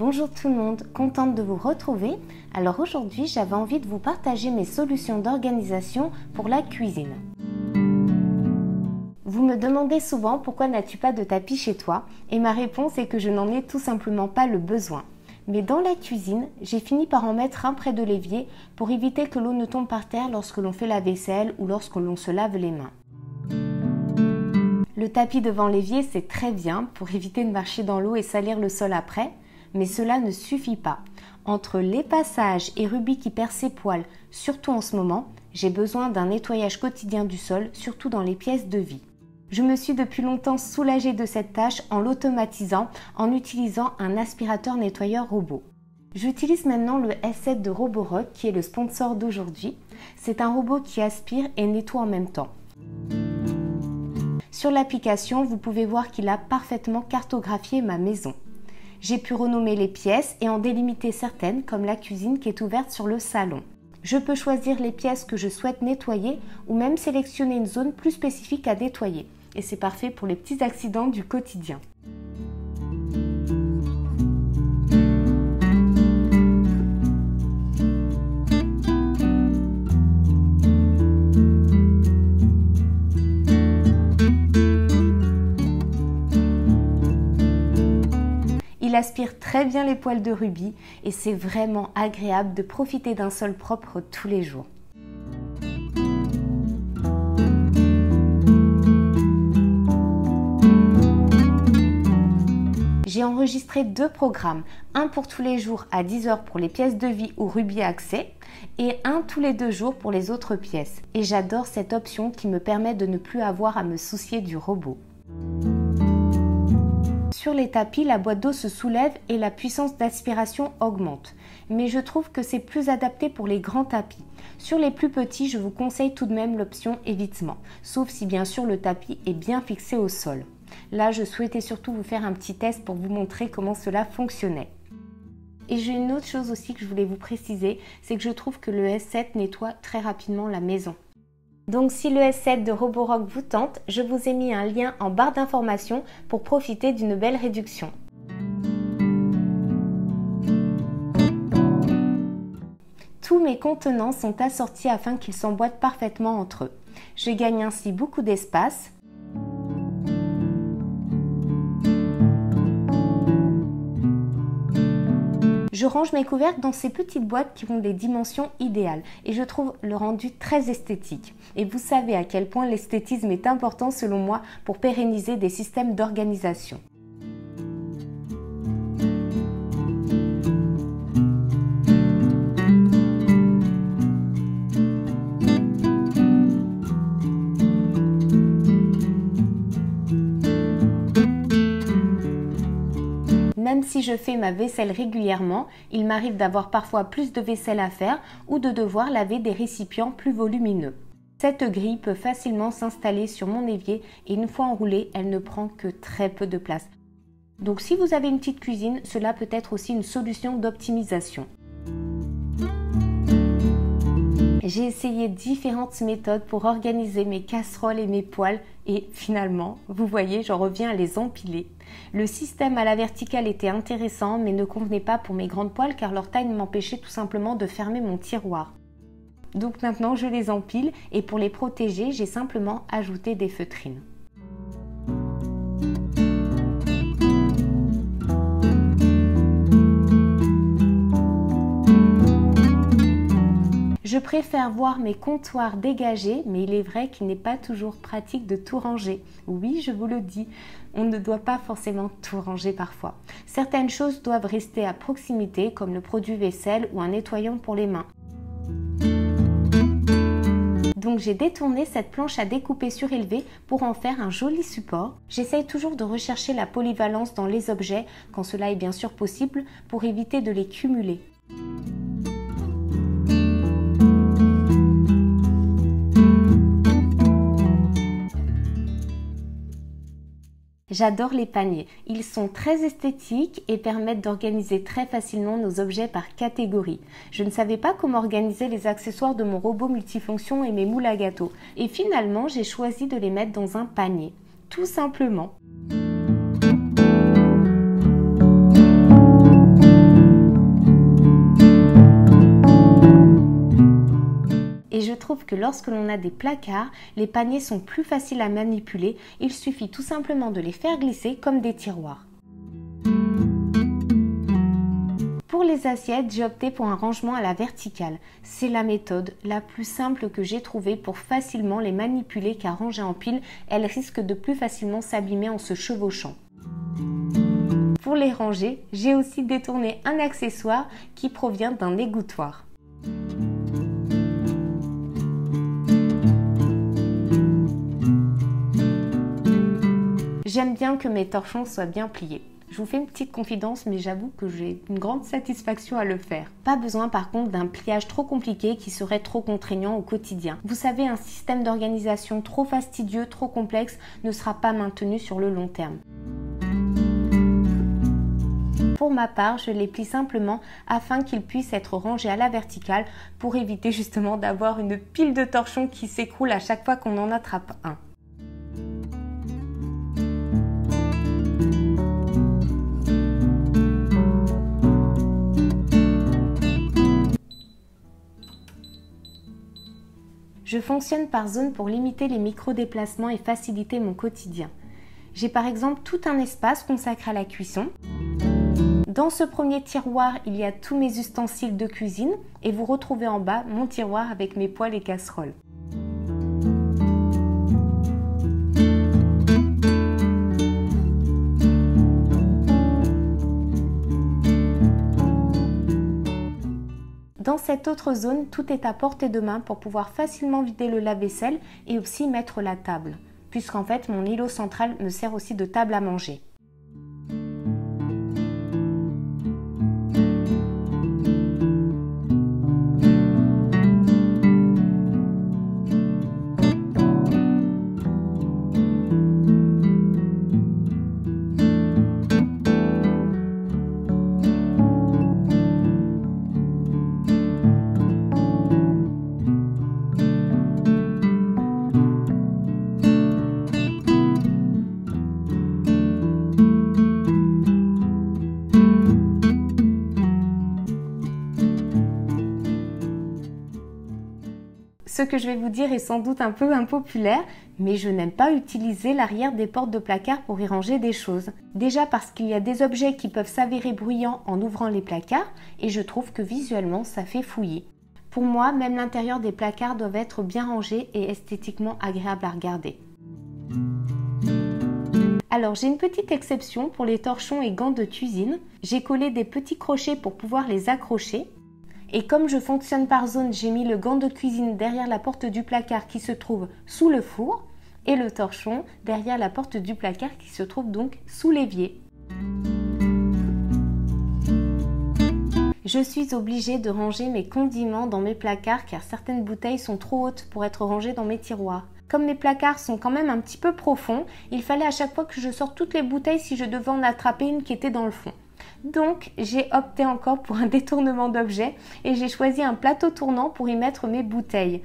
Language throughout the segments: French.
Bonjour tout le monde, contente de vous retrouver. Alors aujourd'hui, j'avais envie de vous partager mes solutions d'organisation pour la cuisine. Vous me demandez souvent pourquoi n'as-tu pas de tapis chez toi et ma réponse est que je n'en ai tout simplement pas le besoin. Mais dans la cuisine, j'ai fini par en mettre un près de l'évier pour éviter que l'eau ne tombe par terre lorsque l'on fait la vaisselle ou lorsque l'on se lave les mains. Le tapis devant l'évier, c'est très bien pour éviter de marcher dans l'eau et salir le sol après, mais cela ne suffit pas. Entre les passages et Ruby qui perd ses poils, surtout en ce moment, j'ai besoin d'un nettoyage quotidien du sol, surtout dans les pièces de vie. Je me suis depuis longtemps soulagée de cette tâche en l'automatisant, en utilisant un aspirateur nettoyeur robot. J'utilise maintenant le S7 de Roborock qui est le sponsor d'aujourd'hui. C'est un robot qui aspire et nettoie en même temps. Sur l'application, vous pouvez voir qu'il a parfaitement cartographié ma maison. J'ai pu renommer les pièces et en délimiter certaines, comme la cuisine qui est ouverte sur le salon. Je peux choisir les pièces que je souhaite nettoyer ou même sélectionner une zone plus spécifique à nettoyer. Et c'est parfait pour les petits accidents du quotidien. Il aspire très bien les poils de Ruby et c'est vraiment agréable de profiter d'un sol propre tous les jours. J'ai enregistré 2 programmes, un pour tous les jours à 10 h pour les pièces de vie où Ruby a accès et un tous les 2 jours pour les autres pièces. Et j'adore cette option qui me permet de ne plus avoir à me soucier du robot. Sur les tapis, la boîte d'eau se soulève et la puissance d'aspiration augmente. Mais je trouve que c'est plus adapté pour les grands tapis. Sur les plus petits, je vous conseille tout de même l'option évitement, sauf si bien sûr le tapis est bien fixé au sol. Là, je souhaitais surtout vous faire un petit test pour vous montrer comment cela fonctionnait. Et j'ai une autre chose aussi que je voulais vous préciser, c'est que je trouve que le S7 nettoie très rapidement la maison. Donc si le S7 de Roborock vous tente, je vous ai mis un lien en barre d'informations pour profiter d'une belle réduction. Tous mes contenants sont assortis afin qu'ils s'emboîtent parfaitement entre eux. Je gagne ainsi beaucoup d'espace. Je range mes couvercles dans ces petites boîtes qui ont des dimensions idéales et je trouve le rendu très esthétique. Et vous savez à quel point l'esthétisme est important selon moi pour pérenniser des systèmes d'organisation. Même si je fais ma vaisselle régulièrement, il m'arrive d'avoir parfois plus de vaisselle à faire ou de devoir laver des récipients plus volumineux. Cette grille peut facilement s'installer sur mon évier et une fois enroulée, elle ne prend que très peu de place. Donc si vous avez une petite cuisine, cela peut être aussi une solution d'optimisation. J'ai essayé différentes méthodes pour organiser mes casseroles et mes poêles et finalement, vous voyez, j'en reviens à les empiler. Le système à la verticale était intéressant mais ne convenait pas pour mes grandes poêles car leur taille m'empêchait tout simplement de fermer mon tiroir. Donc maintenant, je les empile et pour les protéger, j'ai simplement ajouté des feutrines. Je préfère voir mes comptoirs dégagés, mais il est vrai qu'il n'est pas toujours pratique de tout ranger. Oui, je vous le dis, on ne doit pas forcément tout ranger parfois. Certaines choses doivent rester à proximité, comme le produit vaisselle ou un nettoyant pour les mains. Donc j'ai détourné cette planche à découper surélevée pour en faire un joli support. J'essaye toujours de rechercher la polyvalence dans les objets, quand cela est bien sûr possible, pour éviter de les cumuler. J'adore les paniers. Ils sont très esthétiques et permettent d'organiser très facilement nos objets par catégorie. Je ne savais pas comment organiser les accessoires de mon robot multifonction et mes moules à gâteaux. Et finalement, j'ai choisi de les mettre dans un panier. Tout simplement. trouve que lorsque l'on a des placards, les paniers sont plus faciles à manipuler, il suffit tout simplement de les faire glisser comme des tiroirs. Pour les assiettes, j'ai opté pour un rangement à la verticale. C'est la méthode la plus simple que j'ai trouvée pour facilement les manipuler car rangées en pile, elles risquent de plus facilement s'abîmer en se chevauchant. Pour les ranger, j'ai aussi détourné un accessoire qui provient d'un égouttoir. J'aime bien que mes torchons soient bien pliés. Je vous fais une petite confidence, mais j'avoue que j'ai une grande satisfaction à le faire. Pas besoin par contre d'un pliage trop compliqué qui serait trop contraignant au quotidien. Vous savez, un système d'organisation trop fastidieux, trop complexe ne sera pas maintenu sur le long terme. Pour ma part, je les plie simplement afin qu'ils puissent être rangés à la verticale pour éviter justement d'avoir une pile de torchons qui s'écroule à chaque fois qu'on en attrape un. Je fonctionne par zone pour limiter les micro-déplacements et faciliter mon quotidien. J'ai par exemple tout un espace consacré à la cuisson. Dans ce premier tiroir, il y a tous mes ustensiles de cuisine et vous retrouvez en bas mon tiroir avec mes poêles et casseroles. Dans cette autre zone, tout est à portée de main pour pouvoir facilement vider le lave-vaisselle et aussi mettre la table, puisqu'en fait mon îlot central me sert aussi de table à manger. Ce que je vais vous dire est sans doute un peu impopulaire, mais je n'aime pas utiliser l'arrière des portes de placard pour y ranger des choses. Déjà parce qu'il y a des objets qui peuvent s'avérer bruyants en ouvrant les placards, et je trouve que visuellement ça fait fouillis. Pour moi, même l'intérieur des placards doivent être bien rangés et esthétiquement agréables à regarder. Alors j'ai une petite exception pour les torchons et gants de cuisine. J'ai collé des petits crochets pour pouvoir les accrocher. Et comme je fonctionne par zone, j'ai mis le gant de cuisine derrière la porte du placard qui se trouve sous le four et le torchon derrière la porte du placard qui se trouve donc sous l'évier. Je suis obligée de ranger mes condiments dans mes placards car certaines bouteilles sont trop hautes pour être rangées dans mes tiroirs. Comme mes placards sont quand même un petit peu profonds, il fallait à chaque fois que je sorte toutes les bouteilles si je devais en attraper une qui était dans le fond. Donc j'ai opté encore pour un détournement d'objet et j'ai choisi un plateau tournant pour y mettre mes bouteilles.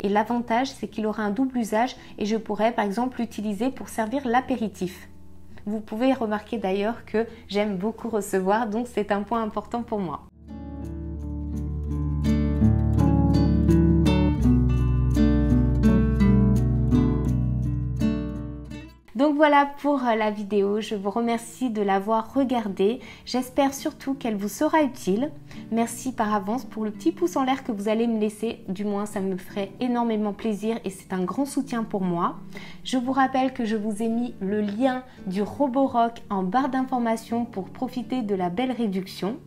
Et l'avantage, c'est qu'il aura un double usage et je pourrais par exemple l'utiliser pour servir l'apéritif. Vous pouvez remarquer d'ailleurs que j'aime beaucoup recevoir, donc c'est un point important pour moi. Donc voilà pour la vidéo, je vous remercie de l'avoir regardée, j'espère surtout qu'elle vous sera utile. Merci par avance pour le petit pouce en l'air que vous allez me laisser, du moins ça me ferait énormément plaisir et c'est un grand soutien pour moi. Je vous rappelle que je vous ai mis le lien du Roborock en barre d'informations pour profiter de la belle réduction.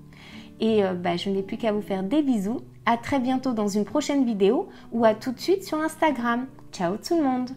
Et je n'ai plus qu'à vous faire des bisous, à très bientôt dans une prochaine vidéo ou à tout de suite sur Instagram. Ciao tout le monde.